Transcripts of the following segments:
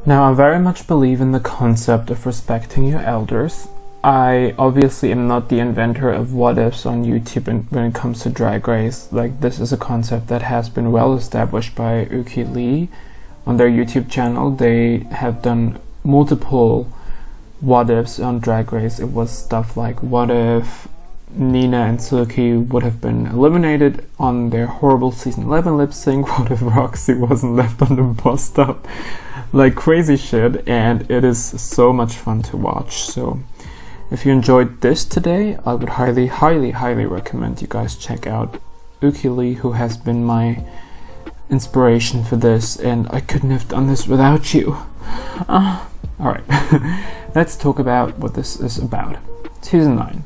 Now, I very much believe in the concept of respecting your elders. I obviously am not the inventor of what ifs on YouTube when it comes to Drag Race. Like, this is a concept that has been well established by Uki Lee on their YouTube channel. They have done multiple what ifs on Drag Race. It was stuff like, what if Nina and Silky would have been eliminated on their horrible season 11 lip sync? What if Roxy wasn't left on the bus stop? Like crazy shit, and it is so much fun to watch. So if you enjoyed this today, I would highly recommend you guys check out Uki Lee, who has been my inspiration for this, and I couldn't have done this without you. Alright, let's talk about what this is about. Season 9.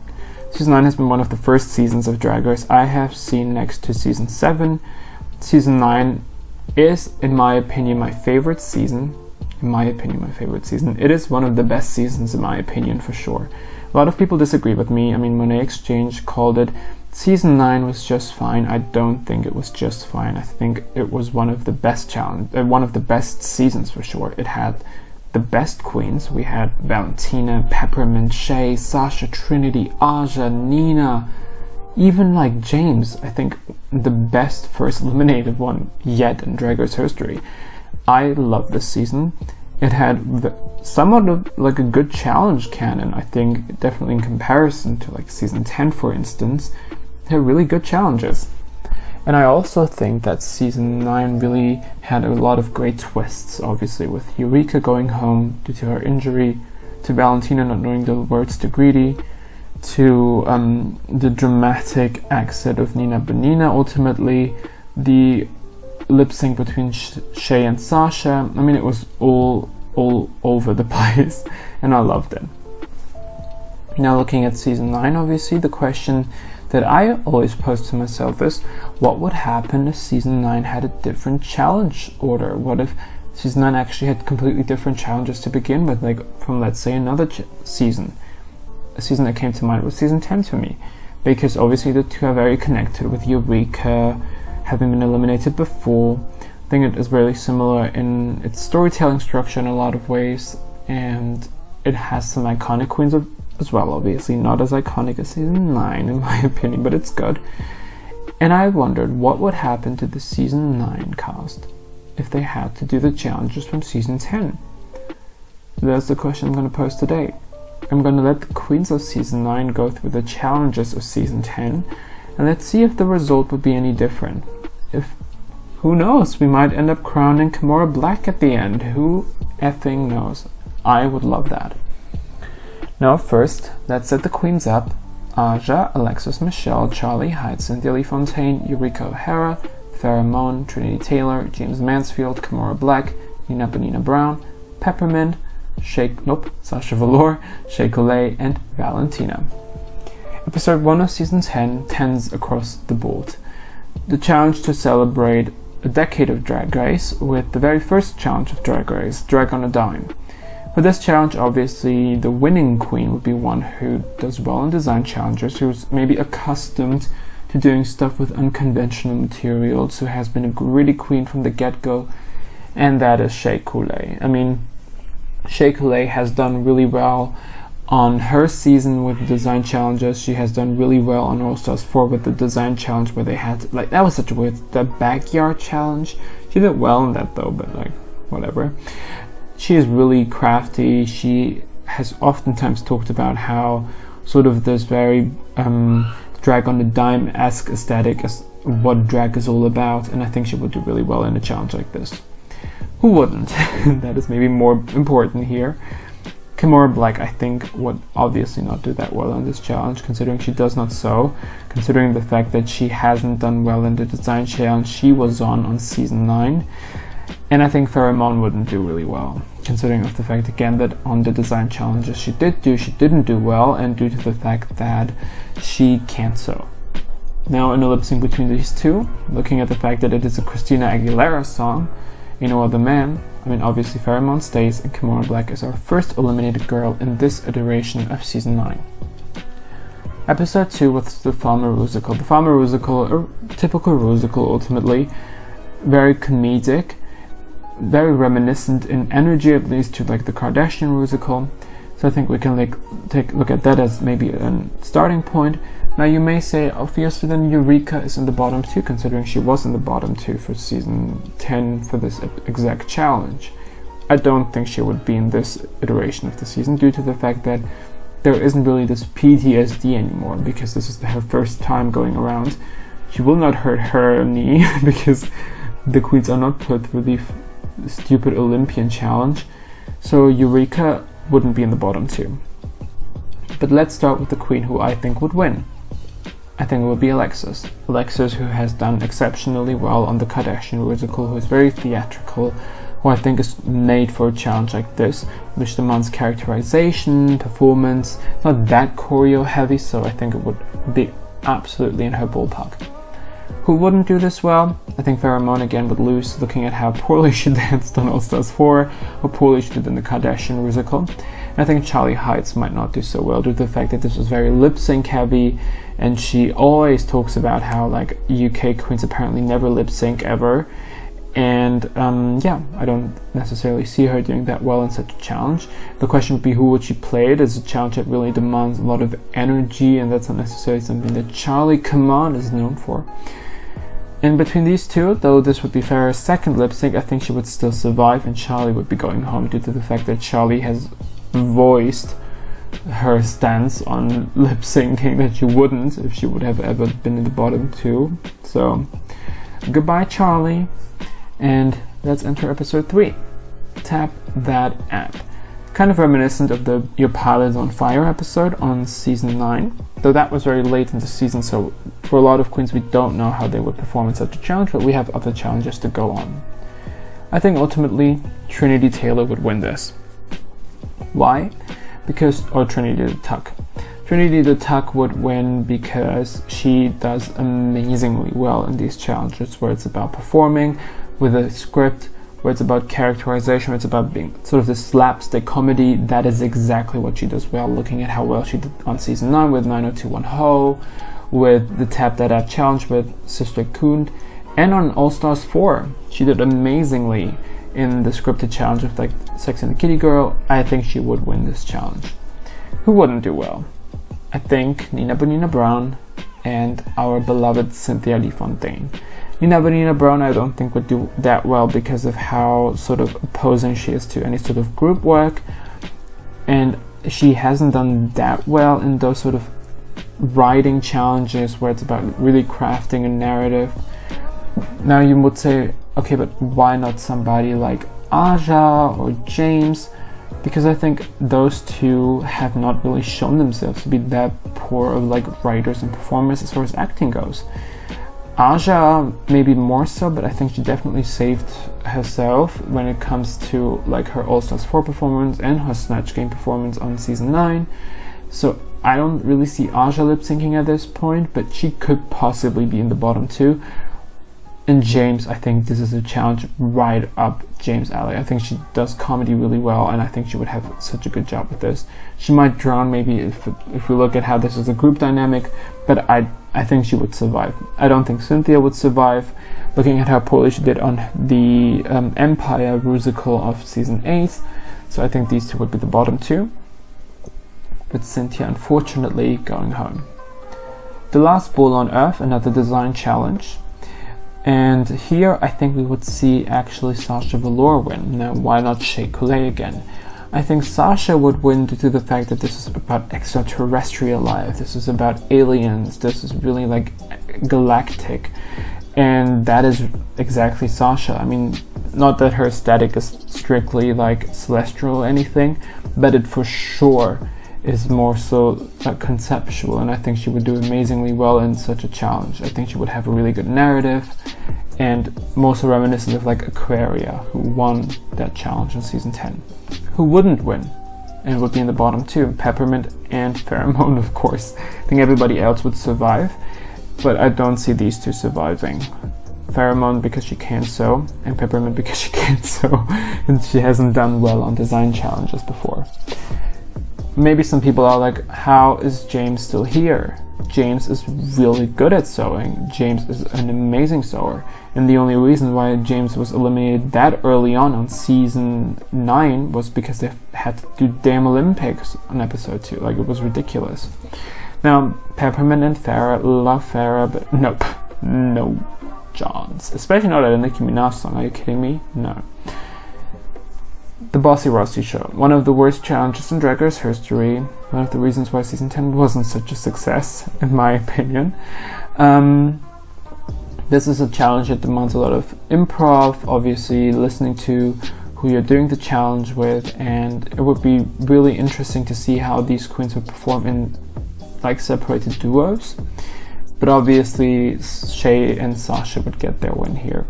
Season 9 has been one of the first seasons of Drag Race I have seen next to Season 7. Season 9 is, in my opinion, my favorite season. It is one of the best seasons, in my opinion, for sure. A lot of people disagree with me. I mean, Monet Exchange called it Season 9 was just fine. I don't think it was just fine. I think it was one of the best one of the best seasons for sure. It had the best queens. We had Valentina, Peppermint, Shay, Sasha, Trinity, Aja, Nina, even like James. I think the best first eliminated one yet in Drag Race history. I love this season. It had somewhat of like a good challenge canon. I think definitely in comparison to like Season 10, for instance, it had really good challenges. And I also think that Season 9 really had a lot of great twists, obviously, with Eureka going home due to her injury, to Valentina not knowing the words to Greedy, to the dramatic exit of Nina Benina, ultimately, the lip sync between Shay and Sasha. I mean, it was all over the place, and I loved it. Now, looking at Season 9, obviously, the question that I always pose to myself is, what would happen if Season 9 had a different challenge order? What if Season 9 actually had completely different challenges to begin with, like from, let's say, another season? A season that came to mind was Season 10 to me, because obviously the two are very connected, with Eureka having been eliminated before. I think it is really similar in its storytelling structure in a lot of ways, and it has some iconic queens as well, obviously not as iconic as Season 9 in my opinion, but it's good. And I wondered what would happen to the Season 9 cast if they had to do the challenges from Season 10. That's the question I'm going to pose today. I'm going to let the queens of Season 9 go through the challenges of Season 10, and let's see if the result would be any different. Who knows, we might end up crowning Kimora Blac at the end. Who effing knows? I would love that. Now first, let's set the queens up. Aja, Alexis Michelle, Charlie Hyde, Cynthia Lee Fontaine, Eureka O'Hara, Pheromone, Trinity Taylor, James Mansfield, Kimora Blac, Nina Benina Brown, Peppermint, Sasha Velour, Shea Coulee, and Valentina. Episode 1 of Season 10, 10s across the board. The challenge to celebrate a decade of Drag Race with the very first challenge of Drag Race, Drag on a Dime. For this challenge, obviously, the winning queen would be one who does well in design challenges, who's maybe accustomed to doing stuff with unconventional materials, who has been a gritty queen from the get-go, and that is Shea Coulee. I mean, Shea Coulee has done really well on her season with design challenges. She has done really well on All Stars 4 with the design challenge where they had, that was such a weird, the backyard challenge. She did well in that though, but whatever. She is really crafty. She has oftentimes talked about how sort of this very drag on the dime-esque aesthetic is what drag is all about, and I think she would do really well in a challenge like this. Who wouldn't? That is maybe more important here. Kimora Blac, I think, would obviously not do that well on this challenge, considering she does not sew, considering the fact that she hasn't done well in the design challenge she was on Season 9. And I think Pheromone wouldn't do really well, considering of the fact again that on the design challenges she didn't do well, and due to the fact that she can't sew. Now in a lip sync between these two, looking at the fact that it is a Christina Aguilera song, You No Other Man, I mean obviously Pheromone stays and Kimora Blac is our first eliminated girl in this iteration of Season 9. Episode 2 was the Farmer Rusical. The Farmer Rusical, a typical Rusical ultimately, very comedic. very reminiscent in energy, at least, to like the Kardashian musical. So I think we can like take a look at that as maybe a starting point. Now you may say, obviously then Eureka is in the bottom 2, considering she was in the bottom 2 for season 10 for this exact challenge. I don't think she would be in this iteration of the season, due to the fact that there isn't really this PTSD anymore, because this is her first time going around. She will not hurt her knee because the queens are not put through the stupid Olympian challenge. So Eureka wouldn't be in the bottom 2. But let's start with the queen who I think would win. I think it would be Alexis. Alexis, who has done exceptionally well on the Kardashian musical, who is very theatrical, who I think is made for a challenge like this, which demands characterization, performance, not that choreo heavy, so I think it would be absolutely in her ballpark. Who wouldn't do this well? I think Pheromone again would lose, looking at how poorly she danced on All Stars 4, how poorly she did in the Kardashian musical. And I think Charlie Heights might not do so well, due to the fact that this was very lip-sync heavy, and she always talks about how like UK queens apparently never lip-sync ever. And yeah, I don't necessarily see her doing that well in such a challenge. The question would be, who would she play? It is a challenge that really demands a lot of energy, and that's not necessarily something that Charlie Command is known for. And between these two, though this would be Farrah's second lip sync, I think she would still survive, and Charlie would be going home, due to the fact that Charlie has voiced her stance on lip syncing that she wouldn't if she would have ever been in the bottom 2. So goodbye, Charlie. And let's enter episode 3. Tap That App. Kind of reminiscent of the Your Pilot's on Fire episode on season 9, though that was very late in the season, so for a lot of queens we don't know how they would perform in such a challenge, but we have other challenges to go on. I think ultimately Trinity Taylor would win this. Why? Trinity the Tuck. Trinity the Tuck would win because she does amazingly well in these challenges, where it's about performing with a script, where it's about characterization, where it's about being sort of this slapstick comedy. That is exactly what she does well, looking at how well she did on season 9 with 9021 with the Tap That App challenge with Sister Kund, and on All Stars 4. She did amazingly in the scripted challenge of like Sex and the Kitty Girl. I think she would win this challenge. Who wouldn't do well? I think Nina Bonina Brown and our beloved Cynthia Lee Fontaine. Nina Bonina Brown I don't think would do that well because of how sort of opposing she is to any sort of group work, and she hasn't done that well in those sort of writing challenges where it's about really crafting a narrative. Now you would say, okay, but why not somebody like Aja or James? Because I think those two have not really shown themselves to be that poor of like writers and performers as far as acting goes. Aja maybe more so, but I think she definitely saved herself when it comes to like her All Stars 4 performance and her Snatch Game performance on season 9. So I don't really see Aja lip syncing at this point, but she could possibly be in the bottom 2. And James, I think this is a challenge right up James' alley. I think she does comedy really well, and I think she would have such a good job with this. She might drown maybe if we look at how this is a group dynamic, but I think she would survive. I don't think Cynthia would survive, looking at how poorly she did on the Empire musical of season 8. So I think these two would be the bottom 2, with Cynthia unfortunately going home. The Last Bull on Earth, another design challenge. And here I think we would see actually Sasha Velour win. Now why not Shea Coulee again? I think Sasha would win due to the fact that this is about extraterrestrial life, this is about aliens, this is really like galactic, and that is exactly Sasha. I mean, not that her aesthetic is strictly like celestial or anything, but it for sure is more so conceptual, and I think she would do amazingly well in such a challenge. I think she would have a really good narrative, and more so reminiscent of like Aquaria, who won that challenge in season 10. Who wouldn't win and would be in the bottom 2? Peppermint and Pheromone, of course. I think everybody else would survive, but I don't see these two surviving. Pheromone because she can't sew, and Peppermint because she can't sew, and she hasn't done well on design challenges before. Maybe some people are like, how is James still here? James is really good at sewing. James is an amazing sewer. And the only reason why James was eliminated that early on season 9 was because they had to do damn Olympics on episode 2. Like, it was ridiculous. Now, Peppermint and Farrah love Farrah, but nope. No Johns. Especially not at a Nicki Minaj song. Are you kidding me? No. The Bossy Rosie show. One of the worst challenges in Drag Race history. One of the reasons why season 10 wasn't such a success, in my opinion. This is a challenge that demands a lot of improv, obviously listening to who you're doing the challenge with, and it would be really interesting to see how these queens would perform in like separated duos. But obviously Shay and Sasha would get their win here.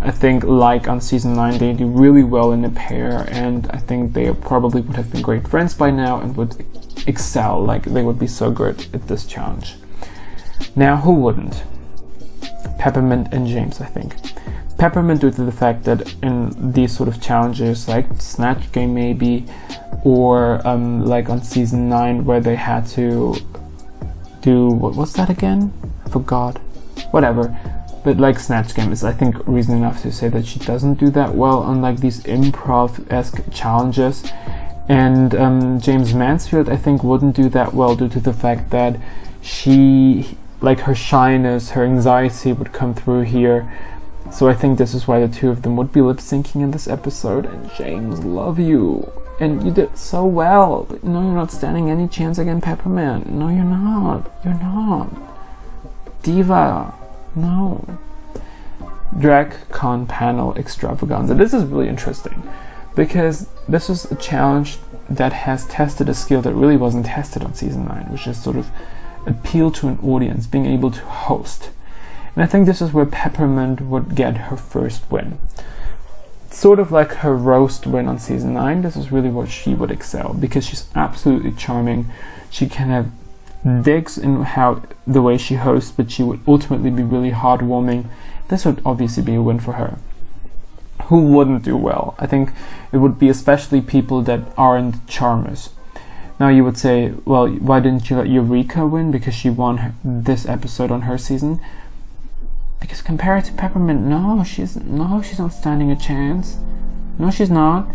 I think, like on season 9, they do really well in a pair, and I think they probably would have been great friends by now and would excel. Like, they would be so good at this challenge. Now, who wouldn't? Peppermint and James, I think. Peppermint, due to the fact that in these sort of challenges, like Snatch Game maybe, or like on season 9 where they had to do, what was that again? I forgot. Whatever. But like Snatch Game is, I think, reason enough to say that she doesn't do that well on like these improv-esque challenges. And James Mansfield, I think, wouldn't do that well due to the fact that she, like, her shyness, her anxiety would come through here. So I think this is why the two of them would be lip-syncing in this episode. And James, love you. And you did so well. But no, you're not standing any chance against Peppermint. No, you're not. You're not. Diva. No. Drag Con Panel Extravaganza. This is really interesting because this is a challenge that has tested a skill that really wasn't tested on season 9, which is sort of appeal to an audience, being able to host. And I think this is where Peppermint would get her first win. Sort of like her roast win on season 9, this is really where she would excel because she's absolutely charming. She can have digs in how the way she hosts, but she would ultimately be really heartwarming. This would obviously be a win for her. Who wouldn't do well? I think it would be especially people that aren't charmers. Now you would say, well, why didn't you let Eureka win? Because she won this episode on her season. Because compared to Peppermint, no, she's not standing a chance. No, she's not.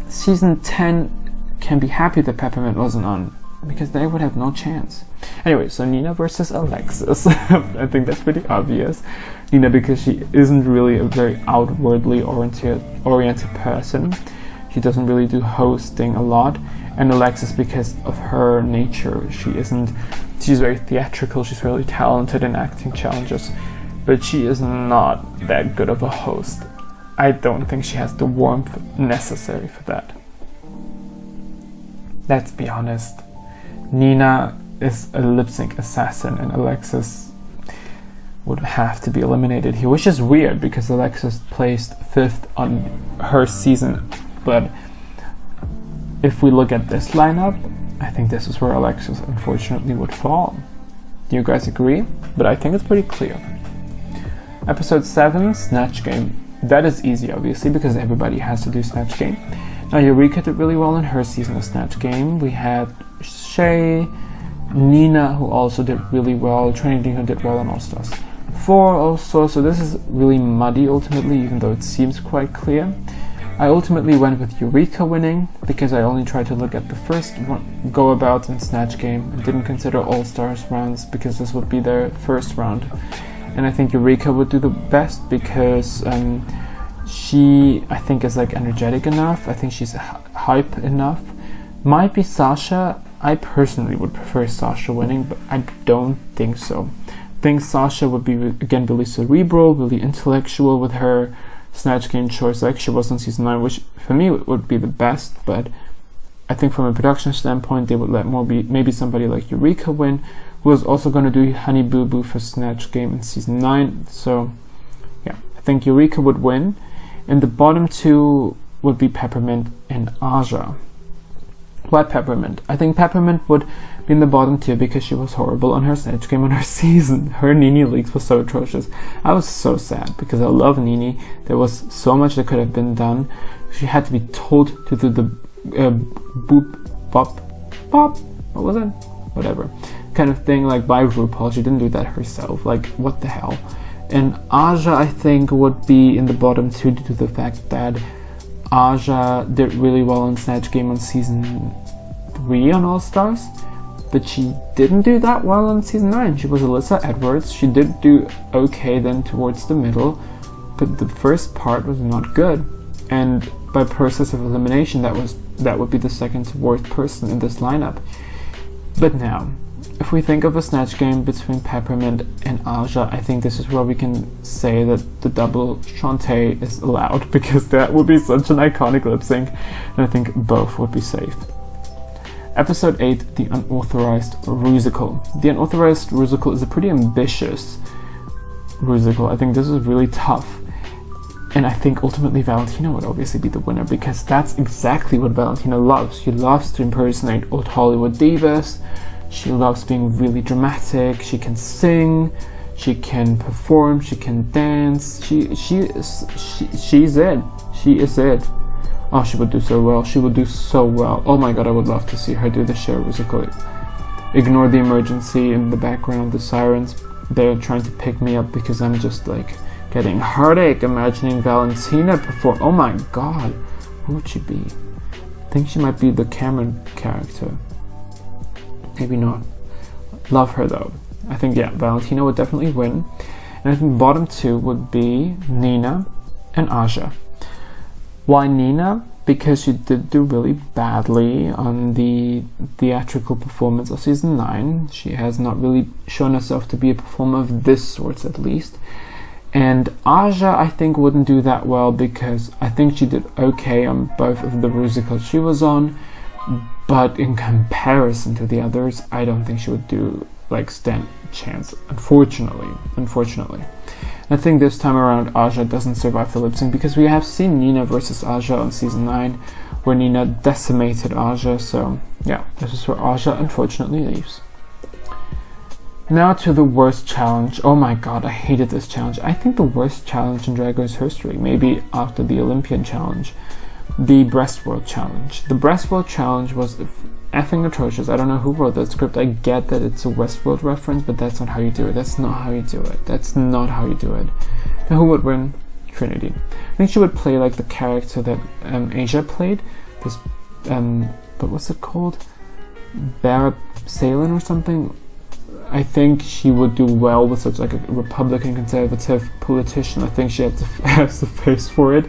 Season 10 can be happy that Peppermint wasn't on, because they would have no chance. Anyway, so Nina versus Alexis. I think that's pretty obvious. Nina, because she isn't really a very outwardly oriented person. She doesn't really do hosting a lot. And Alexis, because of her nature, she's very theatrical, she's really talented in acting challenges, but she is not that good of a host. I don't think she has the warmth necessary for that. Let's be honest. Nina is a lip-sync assassin, and Alexis would have to be eliminated here, which is weird because Alexis placed 5th on her season. But if we look at this lineup, I think this is where Alexis unfortunately would fall. Do you guys agree? But I think it's pretty clear. Episode 7, Snatch Game. That is easy, obviously, because everybody has to do Snatch Game. Now, Eureka did really well in her season of Snatch Game. We had Shay, Nina, who also did really well, Trinity, who did well on All Stars 4 also. So this is really muddy ultimately, even though it seems quite clear. I ultimately went with Eureka winning because I only tried to look at the first go about in Snatch Game and didn't consider All Stars rounds because this would be their first round. And I think Eureka would do the best because she, I think, is like energetic enough. I think she's hype enough. Might be Sasha. I personally would prefer Sasha winning, but I don't think so. I think Sasha would be, again, really cerebral, really intellectual with her Snatch Game choice, like she was on season 9, which for me would be the best, but I think from a production standpoint, they would let maybe somebody like Eureka win, who was also going to do Honey Boo Boo for Snatch Game in season 9. So, yeah, I think Eureka would win. And the bottom two would be Peppermint and Aja. Why Peppermint? I think Peppermint would be in the bottom two because she was horrible on her Snatch Game on her season. Her Nini leaks was so atrocious. I was so sad because I love Nini. There was so much that could have been done. She had to be told to do the boop, bop, bop. What was it? Whatever. kind of thing, like by RuPaul. She didn't do that herself. Like, what the hell? And Aja, I think, would be in the bottom 2 due to the fact that Aja did really well on Snatch Game on season 3 on All Stars, but she didn't do that well on season 9. She was Alyssa Edwards. She did do okay then towards the middle, but the first part was not good. And by process of elimination, that would be the second worst person in this lineup. But now, if we think of a Snatch Game between Peppermint and Aja, I think this is where we can say that the double Shantae is allowed, because that would be such an iconic lip sync, and I think both would be safe. Episode 8, The Unauthorized Rusical. The Unauthorized Rusical is a pretty ambitious Rusical. I think this is really tough. And I think ultimately Valentina would obviously be the winner, because that's exactly what Valentina loves. She loves to impersonate old Hollywood divas. She loves being really dramatic. She can sing. She can perform. She can dance. She's it. She is it. Oh, she would do so well. She would do so well. Oh my god, I would love to see her do the Cher musical. Ignore the emergency in the background, the sirens. They're trying to pick me up because I'm just like getting heartache imagining Valentina perform. Oh my god, who would she be? I think she might be the Cameron character. Maybe not. Love her though. I think, yeah, Valentina would definitely win. And I think bottom 2 would be Nina and Aja. Why Nina? Because she did do really badly on the theatrical performance of season 9. She has not really shown herself to be a performer of this sort, at least. And Aja, I think, wouldn't do that well, because I think she did okay on both of the musicals she was on, but in comparison to the others, I don't think she would do like stand chance, unfortunately. I think this time around Aja doesn't survive the lip sync, because we have seen Nina versus Aja on season 9, where Nina decimated Aja. So yeah, this is where Aja unfortunately leaves. Now to the worst challenge. Oh my god, I hated this challenge. I think the worst challenge in Drag Race history, maybe after the Olympian challenge, the Breastworld challenge. The Breastworld challenge was effing atrocious. I don't know who wrote that script. I get that it's a Westworld reference, but that's not how you do it. That's not how you do it. Now who would win? Trinity. I think she would play like the character that Asia played. This, what was it called? Barra Salin or something? I think she would do well with such like a Republican conservative politician. I think she has the face for it.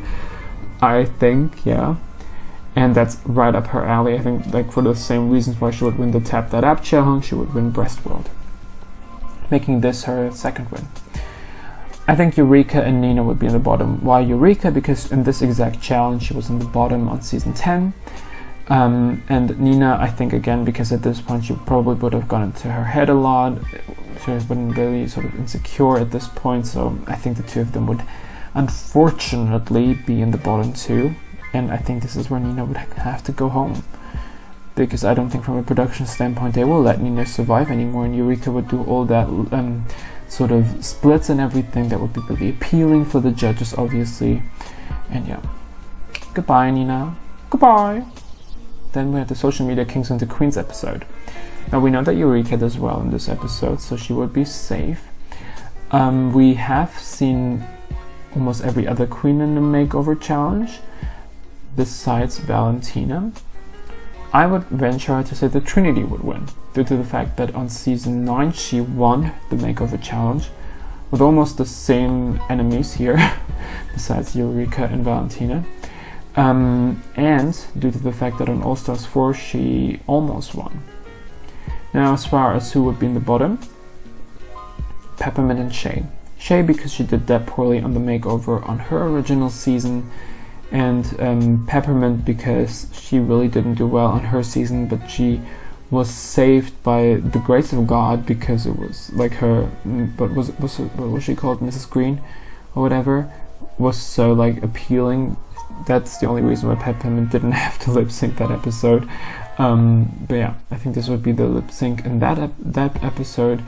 I think, yeah. And that's right up her alley. I think, like, for the same reasons why she would win the Tap That App challenge, she would win Breastworld, making this her second win. I think Eureka and Nina would be in the bottom. Why Eureka? Because in this exact challenge, she was in the bottom on season 10. And Nina, I think, again, because at this point she probably would have gone into her head a lot. She has been really sort of insecure at this point, so I think the two of them would unfortunately be in the bottom 2. And I think this is where Nina would have to go home, because I don't think from a production standpoint they will let Nina survive anymore, and Eureka would do all that sort of splits and everything that would be really appealing for the judges, obviously. And yeah, goodbye Nina, goodbye. Then we have the Social Media Kings and the Queens episode. Now we know that Eureka does well in this episode, so she would be safe. We have seen almost every other queen in the makeover challenge besides Valentina. I would venture to say that Trinity would win, due to the fact that on season 9 she won the makeover challenge with almost the same enemies here besides Eureka and Valentina, and due to the fact that on All Stars 4 she almost won. Now as far as who would be in the bottom, Peppermint and Shay. Shay because she did that poorly on the makeover on her original season, and Peppermint because she really didn't do well on her season, but she was saved by the grace of God, because it was like her, what was she called, Mrs. Green or whatever, was so like appealing. That's the only reason why Peppermint didn't have to lip sync that episode. But yeah, I think this would be the lip sync in that episode.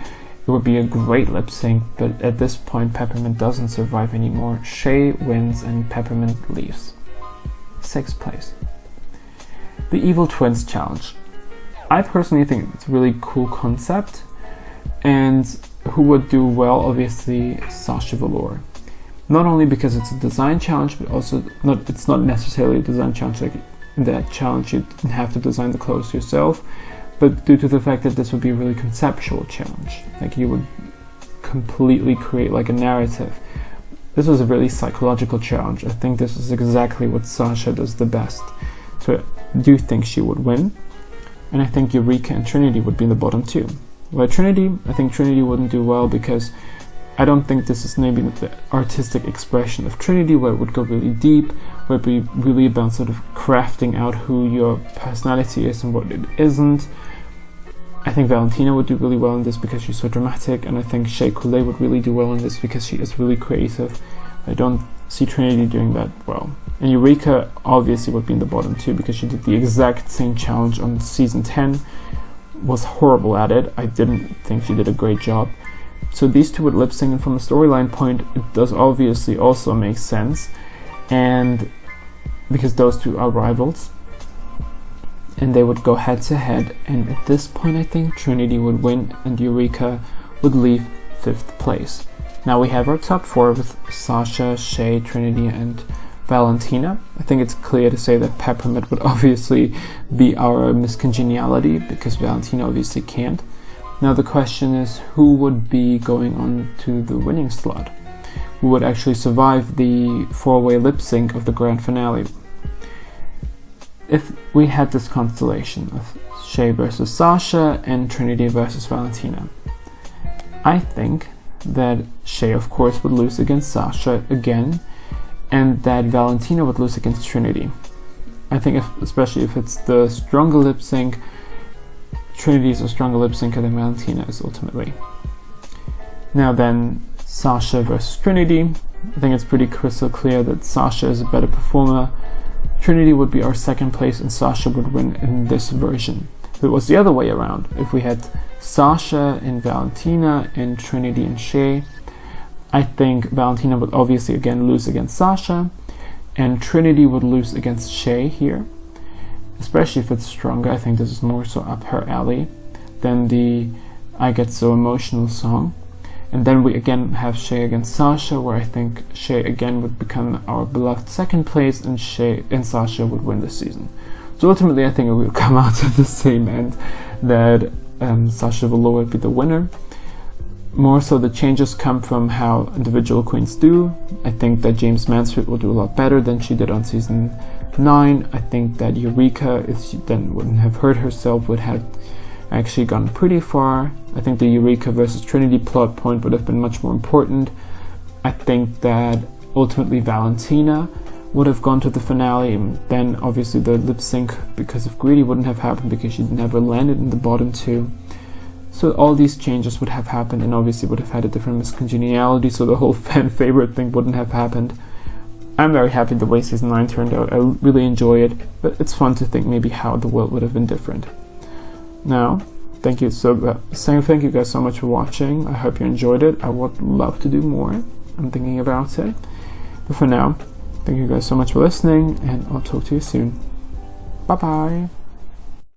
It would be a great lip sync, but at this point Peppermint doesn't survive anymore. Shay wins and Peppermint leaves. 6th place. The Evil Twins challenge. I personally think it's a really cool concept. And who would do well? Obviously, Sasha Velour. Not only because it's a design challenge, but also it's not necessarily a design challenge. Like in that challenge, you didn't have to design the clothes yourself, but due to the fact that this would be a really conceptual challenge, like you would completely create like a narrative. This was a really psychological challenge. I think this is exactly what Sasha does the best. So I do think she would win, and I think Eureka and Trinity would be in the bottom two. Well, Trinity, I think Trinity wouldn't do well because I don't think this is maybe the artistic expression of Trinity, where it would go really deep, where it would be really about sort of crafting out who your personality is and what it isn't. I think Valentina would do really well in this because she's so dramatic, and I think Shea Coulee would really do well in this because she is really creative. I don't see Trinity doing that well. And Eureka obviously would be in the bottom two because she did the exact same challenge on season 10, was horrible at it. I didn't think she did a great job. So these two would lip sync, and from a storyline point, it does obviously also make sense, and because those two are rivals, and they would go head to head. And at this point, I think Trinity would win, and Eureka would leave 5th place. Now we have our top 4 with Sasha, Shea, Trinity, and Valentina. I think it's clear to say that Peppermint would obviously be our miscongeniality because Valentina obviously can't. Now the question is, who would be going on to the winning slot? Who would actually survive the 4-way lip sync of the grand finale? If we had this constellation of Shea versus Sasha and Trinity versus Valentina, I think that Shea of course would lose against Sasha again, and that Valentina would lose against Trinity. I think especially if it's the stronger lip sync, Trinity is a stronger lip syncer than Valentina is ultimately. Now then, Sasha versus Trinity. I think it's pretty crystal clear that Sasha is a better performer. Trinity would be our 2nd place and Sasha would win in this version. If it was the other way around, if we had Sasha and Valentina and Trinity and Shea, I think Valentina would obviously again lose against Sasha, and Trinity would lose against Shea here. Especially if it's stronger, I think this is more so up her alley than the I Get So Emotional song. And then we again have Shea against Sasha, where I think Shea again would become our beloved 2nd place, and Shea and Sasha would win this season. So ultimately I think it will come out at the same end, that Sasha Velour would be the winner. More so the changes come from how individual queens do. I think that James Mansfield will do a lot better than she did on season 9. I think that Eureka, if she then wouldn't have hurt herself, would have actually gone pretty far. I think the Eureka versus Trinity plot point would have been much more important. I think that ultimately Valentina would have gone to the finale, and then obviously the lip sync because of Greedy wouldn't have happened because she never landed in the bottom 2. So all these changes would have happened, and obviously would have had a different miscongeniality, so the whole fan favorite thing wouldn't have happened. I'm very happy the way season 9 turned out. I really enjoy it, but it's fun to think maybe how the world would have been different. Now, thank you guys so much for watching. I hope you enjoyed it. I would love to do more. I'm thinking about it. But for now, thank you guys so much for listening, and I'll talk to you soon. Bye bye.